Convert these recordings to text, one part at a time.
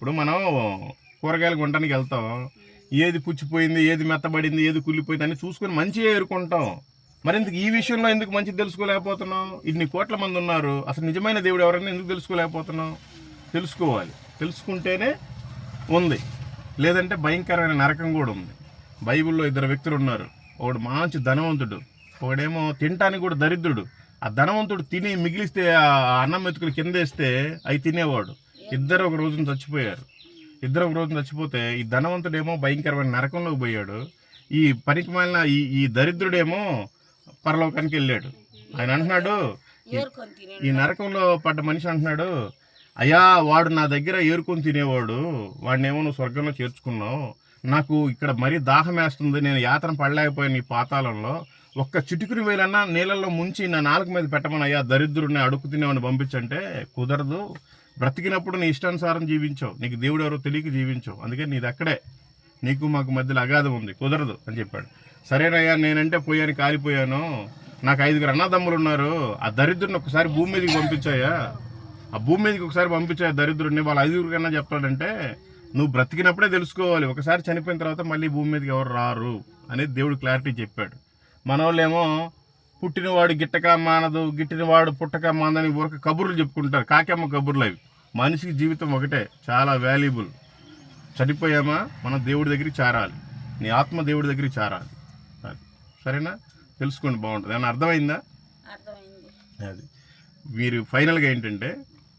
ఇప్పుడు మనం కూరగాయలు కొనడానికి వెళ్తాం, ఏది పుచ్చిపోయింది, ఏది మెత్తబడింది, ఏది కుళ్ళిపోయింది అని చూసుకొని మంచిగా ఏరుకుంటాం. మరింత ఈ విషయంలో ఎందుకు మంచిది తెలుసుకోలేకపోతున్నాం? ఇన్ని కోట్ల మంది ఉన్నారు, అసలు నిజమైన దేవుడు ఎవరైనా ఎందుకు తెలుసుకోలేకపోతున్నాం? తెలుసుకోవాలి. తెలుసుకుంటేనే ఉంది, లేదంటే భయంకరమైన నరకం కూడా ఉంది. బైబిల్లో ఇద్దరు వ్యక్తులు ఉన్నారు, ఒకడు మంచి ధనవంతుడు, ఒకడేమో తినటానికి కూడా దరిద్రుడు. ఆ ధనవంతుడు తిని మిగిలిస్తే ఆ అన్నం మెతుకులు కిందేస్తే అవి తినేవాడు. ఇద్దరు ఒక రోజున చచ్చిపోయారు. ఇద్దరు ఒక రోజున చచ్చిపోతే ఈ ధనవంతుడేమో భయంకరమైన నరకంలోకి పోయాడు, ఈ పనికి మాలిన ఈ దరిద్రుడేమో పరలోకానికి వెళ్ళాడు. ఆయన అంటున్నాడు, ఈ నరకంలో పడ్డ మనిషి అంటున్నాడు, అయ్యా వాడు నా దగ్గర ఏరుకొని తినేవాడు, వాడినేమో నువ్వు స్వర్గంలో చేర్చుకున్నావు, నాకు ఇక్కడ మరీ దాహం వేస్తుంది, నేను యాతన పడలేకపోయాను ఈ పాతాళంలో, ఒక్క చిటుకుని వేలన్నా నీళ్ళల్లో ముంచి నా నాలుక మీద పెట్టమని అయ్యా దరిద్రుడిని అడుక్కు తినేవాడిని పంపించంటే కుదరదు. బ్రతికినప్పుడు నీ ఇష్టానుసారం జీవించావు, నీకు దేవుడు ఎవరో తెలియక జీవించావు, అందుకే నీది అక్కడే, నీకు మాకు మధ్యలో అగాధం ఉంది, కుదరదు అని చెప్పాడు. సరేనయ్యా నేనంటే పోయాను, కాలిపోయాను, నాకు 5 అన్నదమ్ములు ఉన్నారు, ఆ దరిద్రుడిని ఒకసారి భూమి మీదకి పంపించాయా, ఆ భూమి మీదకి ఒకసారి పంపించాయా దరిద్రుడిని, వాళ్ళ 5 కన్నా చెప్తాడంటే నువ్వు బ్రతికినప్పుడే తెలుసుకోవాలి, ఒకసారి చనిపోయిన తర్వాత మళ్ళీ భూమి మీదకి ఎవరు రారు అనేది దేవుడు క్లారిటీ చెప్పాడు. మన వాళ్ళేమో పుట్టినవాడు గిట్టక మానదు, గిట్టినవాడు పుట్టక మానదని ఊరక కబుర్లు చెప్పుకుంటారు, కాకేమ్మ కబుర్లు అవి. మనిషికి జీవితం ఒకటే, చాలా వాల్యుబుల్. చనిపోయామా మనం దేవుడి దగ్గరికి చేరాలి, నీ ఆత్మ దేవుడి దగ్గరికి చేరాలి. అది సరేనా? తెలుసుకోండి, బాగుంటుంది. ఏమన్నా అర్థమైందా? అది మీరు ఫైనల్గా ఏంటంటే,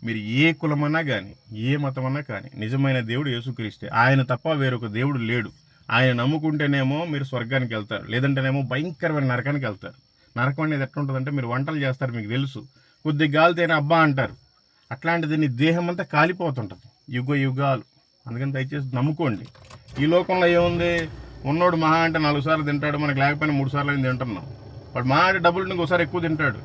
మీరు ఏ కులమన్నా కానీ ఏ మతమన్నా కానీ నిజమైన దేవుడు యేసుక్రీస్తే, ఆయన తప్ప వేరొక దేవుడు లేడు. ఆయన నమ్ముకుంటేనేమో మీరు స్వర్గానికి వెళ్తారు, లేదంటేనేమో భయంకరమైన నరకానికి వెళ్తారు. నరకం అనేది ఎట్లా ఉంటుందంటే, మీరు వంటలు చేస్తారు, మీకు తెలుసు, కొద్దిగా గాలితేనే అబ్బా అంటారు, అట్లాంటిది నీ దేహం అంతా కాలిపోతుంటుంది యుగ యుగాలు. అందుకని దయచేసి నమ్ముకోండి. ఈ లోకంలో ఏముంది, ఉన్నోడు మహా అంటే 4 సార్లు తింటాడు, మనకు లేకపోయినా 3 సార్లు అయినా తింటున్నాం. వాడు మహా అంటే డబ్బులు ఇంకోసారి ఎక్కువ తింటాడు,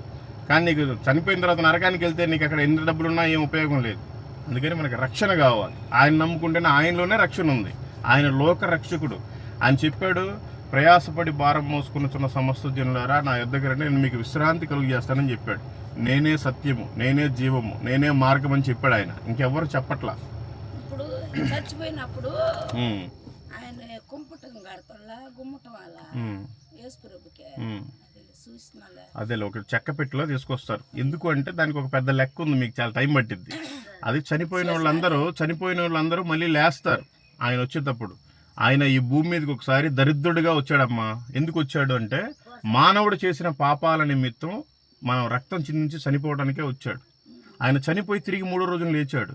కానీ నీకు చనిపోయిన తర్వాత నరకానికి వెళ్తే నీకు అక్కడ ఎన్ని డబ్బులు ఉన్నా ఏం ఉపయోగం లేదు. అందుకని మనకి రక్షణ కావాలి. ఆయన నమ్ముకుంటేనే ఆయనలోనే రక్షణ ఉంది. ఆయన లోక రక్షకుడు. ఆయన చెప్పాడు, ప్రయాసపడి భారం మోసుకున్న సమస్త జనులారా నా యొద్దకు రండి, నేను మీకు విశ్రాంతి కలుగు చేస్తానని చెప్పాడు. నేనే సత్యము, నేనే జీవము, నేనే మార్గం అని చెప్పాడు ఆయన. ఇంకెవ్వరు చెప్పట్లా. ఇప్పుడు చచ్చిపోయినప్పుడు ఆయన కుంపటం కడతా గుమ్మటం వల్ల యేసుప్రభుకే అదే ఒక చెక్క పెట్టిలో తీసుకొస్తారు. ఎందుకు అంటే దానికి ఒక పెద్ద లెక్క ఉంది, మీకు చాలా టైం పట్టిద్ది. అది చనిపోయిన వాళ్ళందరూ మళ్ళీ లేస్తారు ఆయన వచ్చేటప్పుడు. ఆయన ఈ భూమి మీదకి ఒకసారి దరిద్రుడిగా వచ్చాడమ్మా. ఎందుకు వచ్చాడు అంటే, మానవుడు చేసిన పాపాల నిమిత్తం మనం రక్తం చిందించి చనిపోవడానికే వచ్చాడు. ఆయన చనిపోయి తిరిగి 3వ రోజున లేచాడు.